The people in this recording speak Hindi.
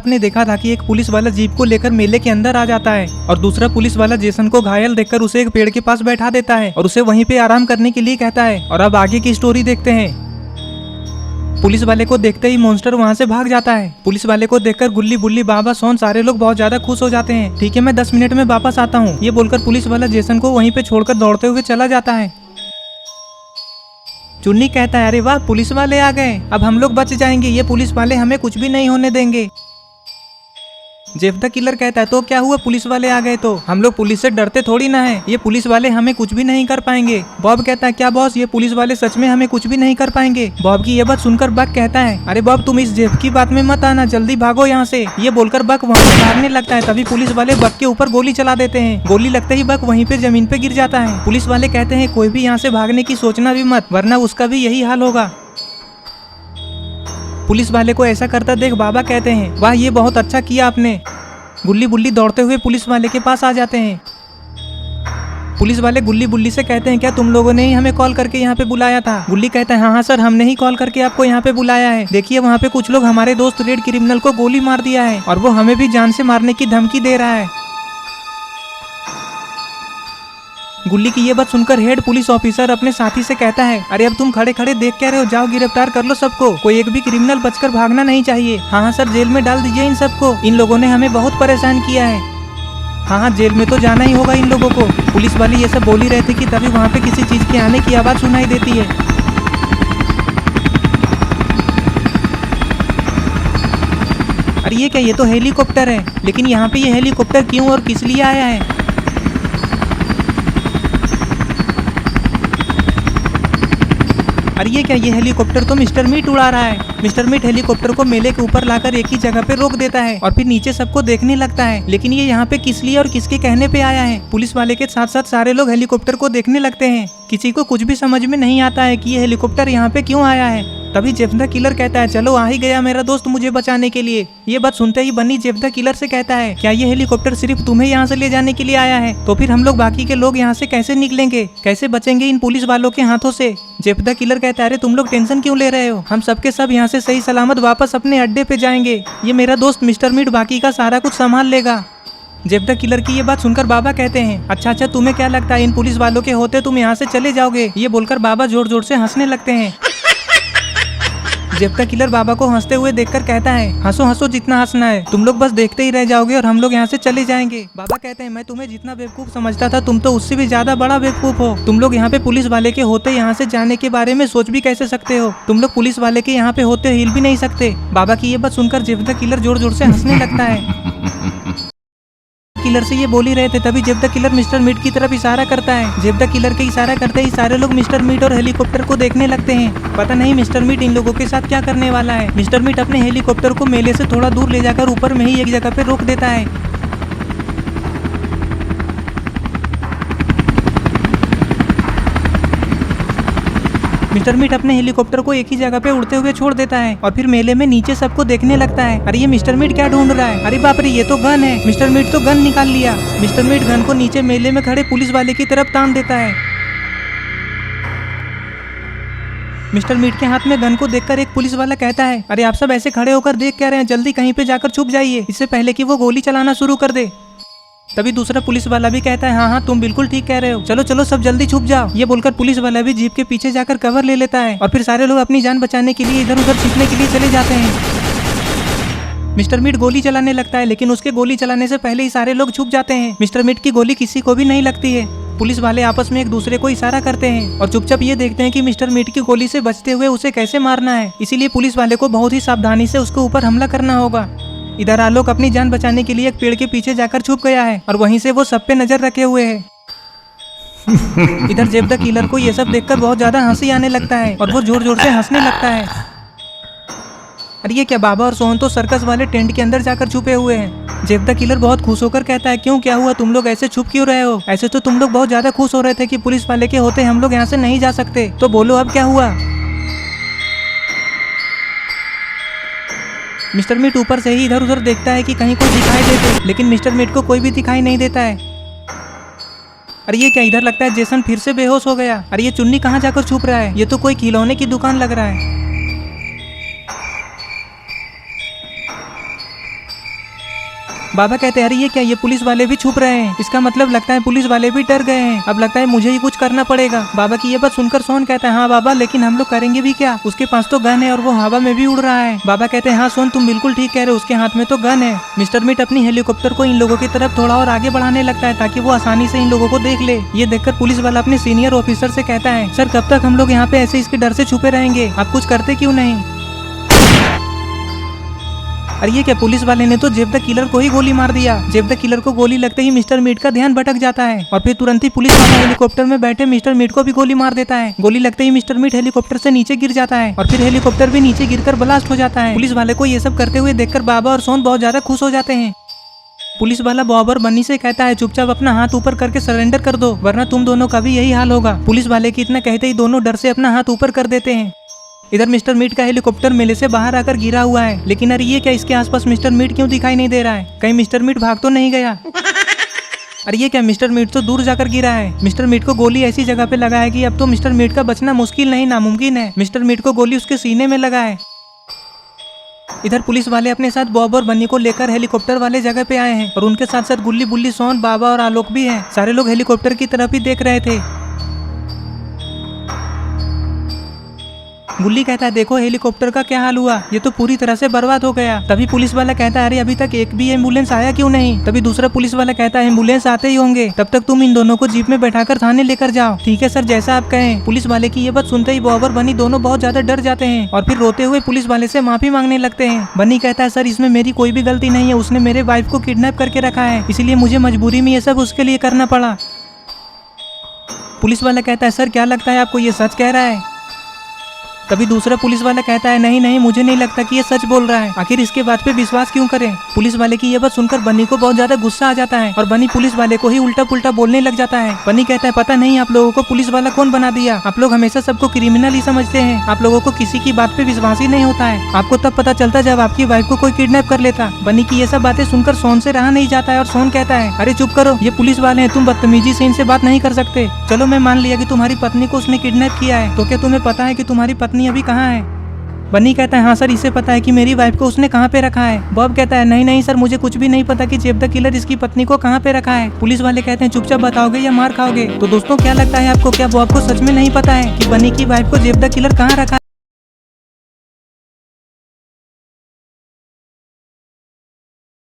आपने देखा था कि एक पुलिस वाला जीप को लेकर मेले के अंदर आ जाता है और दूसरा पुलिस वाला जेसन को घायल देखकर उसे एक पेड़ के पास बैठा देता है और उसे वहीं पे आराम करने के लिए कहता है। और अब आगे की स्टोरी देखते हैं। पुलिस वाले को देखते ही मॉन्स्टर वहाँ से भाग जाता है। पुलिस वाले को देखकर गुल्ली बुल्ली बाबा सोन सारे लोग बहुत ज्यादा खुश हो जाते हैं। ठीक है, मैं 10 मिनट में वापस आता हूँ, ये बोलकर पुलिस वाला जेसन को वहीं पे छोड़कर दौड़ते हुए चला जाता है। चुन्नी कहता है, अरे वाह, पुलिस वाले आ गए, अब हम लोग बच जाएंगे, ये पुलिस वाले हमें कुछ भी नहीं होने देंगे। जेफ द किलर कहता है, तो क्या हुआ, पुलिस वाले आ गए तो हम लोग पुलिस से डरते थोड़ी ना है, ये पुलिस वाले हमें कुछ भी नहीं कर पाएंगे। बॉब कहता है, क्या बॉस, ये पुलिस वाले सच में हमें कुछ भी नहीं कर पाएंगे। बॉब की ये बात सुनकर बक कहता है, अरे बॉब, तुम इस जेफ की बात में मत आना, जल्दी भागो यहाँ से। ये बोलकर बक वहाँ से भागने लगता है। तभी पुलिस वाले बक के ऊपर गोली चला देते हैं। गोली लगते ही बक वहीं पे जमीन पे गिर जाता है। पुलिस वाले कहते हैं, कोई भी यहाँ से भागने की सोचना भी मत, वरना उसका भी यही हाल होगा। पुलिस वाले को ऐसा करता देख बाबा कहते हैं, वाह, ये बहुत अच्छा किया आपने। गुल्ली बुल्ली दौड़ते हुए पुलिस वाले के पास आ जाते हैं। पुलिस वाले गुल्ली बुल्ली से कहते हैं, क्या तुम लोगों ने ही हमें कॉल करके यहाँ पे बुलाया था। गुल्ली कहता है, हाँ सर, हमने ही कॉल करके आपको यहाँ पे बुलाया है। देखिए, वहाँ पे कुछ लोग हमारे दोस्त रेड क्रिमिनल को गोली मार दिया है और वो हमें भी जान से मारने की धमकी दे रहा है। गुल्ली की ये बात सुनकर हेड पुलिस ऑफिसर अपने साथी से कहता है, अरे अब तुम खड़े खड़े देख क्या रहे हो, जाओ गिरफ्तार कर लो सबको, कोई एक भी क्रिमिनल बचकर भागना नहीं चाहिए। हाँ सर, जेल में डाल दीजिए इन सबको, इन लोगों ने हमें बहुत परेशान किया है। हाँ, जेल में तो जाना ही होगा इन लोगों को। पुलिस वाले ये सब बोल ही रहे थे कि तभी वहाँ पे किसी चीज के आने की आवाज सुनाई देती है। अरे ये क्या, ये तो हेलीकॉप्टर है, लेकिन यहाँ पे ये हेलीकॉप्टर क्यों और किस लिए आया है। अरे ये क्या, ये हेलीकॉप्टर तो मिस्टर मीट उड़ा रहा है। मिस्टर मीट हेलीकॉप्टर को मेले के ऊपर लाकर एक ही जगह पे रोक देता है और फिर नीचे सबको देखने लगता है। लेकिन ये यहाँ पे किस लिए और किसके कहने पे आया है। पुलिस वाले के साथ साथ सारे लोग हेलीकॉप्टर को देखने लगते हैं। किसी को कुछ भी समझ में नहीं आता है कि ये हेलीकॉप्टर यहाँ पे क्यों आया है। तभी जेफ द किलर कहता है, चलो आ ही गया मेरा दोस्त मुझे बचाने के लिए। ये बात सुनते ही बन्नी जेफ द किलर से कहता है, क्या ये हेलीकॉप्टर सिर्फ तुम्हें यहाँ से ले जाने के लिए आया है, तो फिर हम लोग बाकी के लोग यहाँ से कैसे निकलेंगे, कैसे बचेंगे इन पुलिस वालों के हाथों से। जेफ द किलर कहता है, अरे तुम लोग टेंशन क्यों ले रहे हो, हम सबके सब यहाँ से सही सलामत वापस अपने अड्डे पे जाएंगे। ये मेरा दोस्त मिस्टर मीट बाकी का सारा कुछ संभाल लेगा। जेफ द किलर की ये बात सुनकर बाबा कहते हैं, अच्छा, तुम्हें क्या लगता है इन पुलिस वालों के होते तुम यहाँ से चले जाओगे। ये बोलकर बाबा जोर जोर से हंसने लगते हैं। जेफ द किलर बाबा को हंसते हुए देखकर कहता है, हंसो हंसो जितना हंसना है, तुम लोग बस देखते ही रह जाओगे और हम लोग यहाँ से चले जाएंगे। बाबा कहते हैं, मैं तुम्हें जितना बेवकूफ समझता था तुम तो उससे भी ज्यादा बड़ा बेवकूफ हो। तुम लोग यहाँ पे पुलिस वाले के होते यहाँ से जाने के बारे में सोच भी कैसे सकते हो। तुम लोग पुलिस वाले के यहाँ पे होते हिल भी नहीं सकते। बाबा की ये बात सुनकर जेफ द किलर जोर जोर से हंसने लगता है। किलर से ये बोल ही रहे थे, तभी Jeff the killer mister meat की तरफ इशारा करता है। जेफ द किलर के इशारा करते ही सारे लोग मिस्टर मीट और हेलीकॉप्टर को देखने लगते हैं। पता नहीं मिस्टर मीट इन लोगों के साथ क्या करने वाला है। मिस्टर मीट अपने हेलीकॉप्टर को मेले से थोड़ा दूर ले जाकर ऊपर में ही एक जगह पे रोक देता है। मिस्टर मीट अपने हेलीकॉप्टर को एक ही जगह पे उड़ते हुए छोड़ देता है और फिर मेले में नीचे सबको देखने लगता है। अरे ये मिस्टर मीट क्या ढूंढ रहा है, अरे बाप रे, ये तो गन है। मिस्टर मीट तो गन निकाल लिया। मिस्टर मीट गन को नीचे मेले में खड़े पुलिस वाले की तरफ तान देता है। मिस्टर मीट के हाथ में गन को देखकर एक पुलिस वाला कहता है, अरे आप सब ऐसे खड़े होकर देख क्या रहे हैं, जल्दी कहीं पे जाकर छुप जाइए, इससे पहले कि वो गोली चलाना शुरू कर दे। तभी दूसरा पुलिस वाला भी कहता है, हाँ, तुम बिल्कुल ठीक कह रहे हो, चलो चलो सब जल्दी छुप जाओ। ये बोलकर पुलिस वाला भी जीप के पीछे जाकर कवर ले लेता है और फिर सारे लोग अपनी जान बचाने के लिए इधर उधर छिपने के लिए चले जाते हैं। मिस्टर मीट गोली चलाने लगता है, लेकिन उसके गोली चलाने से पहले ही सारे लोग छुप जाते हैं। मिस्टर मीट की गोली किसी को भी नहीं लगती है। पुलिस वाले आपस में एक दूसरे को इशारा करते हैं और चुपचाप ये देखते हैं कि मिस्टर मीट की गोली से बचते हुए उसे कैसे मारना है। इसीलिए पुलिस वाले को बहुत ही सावधानी से उसके ऊपर हमला करना होगा। इधर आलोक अपनी जान बचाने के लिए एक पेड़ के पीछे जाकर छुप गया है और वहीं से वो सब पे नजर रखे हुए है। इधर जेफ द किलर को ये सब देखकर बहुत ज्यादा हंसी आने लगता है और वो जोर जोर से हंसने लगता है। अरे ये क्या, बाबा और सोहन तो सर्कस वाले टेंट के अंदर जाकर छुपे हुए हैं। जेफ द किलर बहुत खुश होकर कहता है, क्यों, क्या हुआ, तुम लोग ऐसे छुप क्यों रहे हो। ऐसे तो तुम लोग बहुत ज्यादा खुश हो रहे थे कि पुलिस वाले के होते हम लोग यहाँ से नहीं जा सकते, तो बोलो अब क्या हुआ। मिस्टर मीट ऊपर से ही इधर उधर देखता है कि कहीं कोई दिखाई देते, लेकिन मिस्टर मीट को कोई भी दिखाई नहीं देता है। अरे ये क्या, इधर लगता है जेसन फिर से बेहोश हो गया। अरे ये चुन्नी कहाँ जाकर छुप रहा है, ये तो कोई खिलौने की दुकान लग रहा है। बाबा कहते हैं अरे ये क्या, ये पुलिस वाले भी छुप रहे हैं, इसका मतलब लगता है पुलिस वाले भी डर गए हैं, अब लगता है मुझे ही कुछ करना पड़ेगा। बाबा की ये बात सुनकर सोन कहता है हाँ बाबा, लेकिन हम लोग करेंगे भी क्या, उसके पास तो गन है और वो हवा में भी उड़ रहा है। बाबा कहते हैं हाँ सोन तुम बिल्कुल ठीक कह रहे हो, उसके हाथ में तो गन है। मिस्टर मीट अपनी हेलीकॉप्टर को इन लोगों की तरफ थोड़ा और आगे बढ़ाने लगता है ताकि वो आसानी से इन लोगों को देख ले। ये देखकर पुलिस वाला अपने सीनियर ऑफिसर से कहता है सर कब तक हम लोग यहाँ पे ऐसे इसके डर से छुपे रहेंगे, आप कुछ करते क्यों नहीं। अरे ये क्या, पुलिस वाले ने तो जेब द किलर को ही गोली मार दिया। जेब द किलर को गोली लगते ही मिस्टर मीट का ध्यान भटक जाता है और फिर तुरंत ही पुलिस वाला हेलीकॉप्टर में बैठे मिस्टर मीट को भी गोली मार देता है। गोली लगते ही मिस्टर मीट हेलीकॉप्टर से नीचे गिर जाता है और फिर हेलीकॉप्टर भी नीचे गिरकर ब्लास्ट हो जाता है। पुलिस वाले को ये सब करते हुए देखकर बाबा और सोन बहुत ज्यादा खुश हो जाते हैं। पुलिस वाला बॉब और बन्नी से कहता है चुपचाप अपना हाथ ऊपर करके सरेंडर कर दो, वरना तुम दोनों का भी यही हाल होगा। पुलिस वाले की इतना कहते ही दोनों डर से अपना हाथ ऊपर कर देते हैं। इधर मिस्टर मीट का हेलीकॉप्टर मेले से बाहर आकर गिरा हुआ है, लेकिन अरे ये क्या, इसके आसपास मिस्टर मीट क्यों दिखाई नहीं दे रहा है, कहीं मिस्टर मीट भाग तो नहीं गया। अरे ये क्या, मिस्टर मीट तो दूर जाकर गिरा है। मिस्टर मीट को गोली ऐसी जगह पे लगा है कि अब तो मिस्टर मीट का बचना मुश्किल नहीं नामुमकिन है। मिस्टर मीट को गोली उसके सीने में लगा है। इधर पुलिस वाले अपने साथ बॉब और बन्नी को लेकर हेलीकॉप्टर वाले जगह पे आए हैं और उनके साथ साथ गुल्ली बुल्ली सोन बाबा और आलोक भी हैं। सारे लोग हेलीकॉप्टर की तरफ ही देख रहे थे। गुल्ली कहता है देखो हेलीकॉप्टर का क्या हाल हुआ, ये तो पूरी तरह से बर्बाद हो गया। तभी पुलिस वाला कहता है अरे अभी तक एक भी एम्बुलेंस आया क्यों नहीं। तभी दूसरा पुलिस वाला कहता है एम्बुलेंस आते ही होंगे, तब तक तुम इन दोनों को जीप में बैठाकर थाने लेकर जाओ। ठीक है सर, जैसा आप कहें। पुलिस वाले की ये बात सुनते ही बॉब और बनी दोनों बहुत ज्यादा डर जाते हैं और फिर रोते हुए पुलिस वाले से माफी मांगने लगते हैं। बनी कहता है सर इसमें मेरी कोई भी गलती नहीं है, उसने मेरे वाइफ को किडनैप करके रखा है, इसीलिए मुझे मजबूरी में ये सब उसके लिए करना पड़ा। पुलिस वाला कहता है सर क्या लगता है आपको ये सच कह रहा है। तभी दूसरा पुलिस वाला कहता है नहीं नहीं, मुझे नहीं लगता कि ये सच बोल रहा है, आखिर इसके बात पे विश्वास क्यों करें। पुलिस वाले की ये बात सुनकर बनी को बहुत ज्यादा गुस्सा आ जाता है और बनी पुलिस वाले को ही उल्टा पुल्टा बोलने लग जाता है। बनी कहता है पता नहीं आप लोगों को पुलिस वाला कौन बना दिया, आप लोग हमेशा सबको क्रिमिनल ही समझते हैं, आप लोगों को किसी की बात पे विश्वास ही नहीं होता है। आपको तब पता चलता जब आपकी वाइफ को कोई किडनैप कर लेता। बनी की ये सब बातें सुनकर सोन से रहा नहीं जाता है और सोन कहता है अरे चुप करो, ये पुलिस वाले हैं, तुम बदतमीजी से इनसे बात नहीं कर सकते। चलो मैं मान लिया कि तुम्हारी पत्नी को उसने किडनैप किया है, तो क्या तुम्हें पता है कि तुम्हारी पत्नी अभी कहाँ है। बनी कहता है हाँ सर, इसे पता है कि मेरी वाइफ को उसने कहाँ पे रखा है। बॉब कहता है नहीं नहीं सर, मुझे कुछ भी नहीं पता कि जेब द किलर इसकी पत्नी को कहाँ पे रखा है। पुलिस वाले कहते हैं चुपचाप बताओगे या मार खाओगे। तो दोस्तों क्या लगता है आपको, क्या बॉब को सच में नहीं पता है कि बनी की वाइफ को जेब द किलर कहाँ रखा है।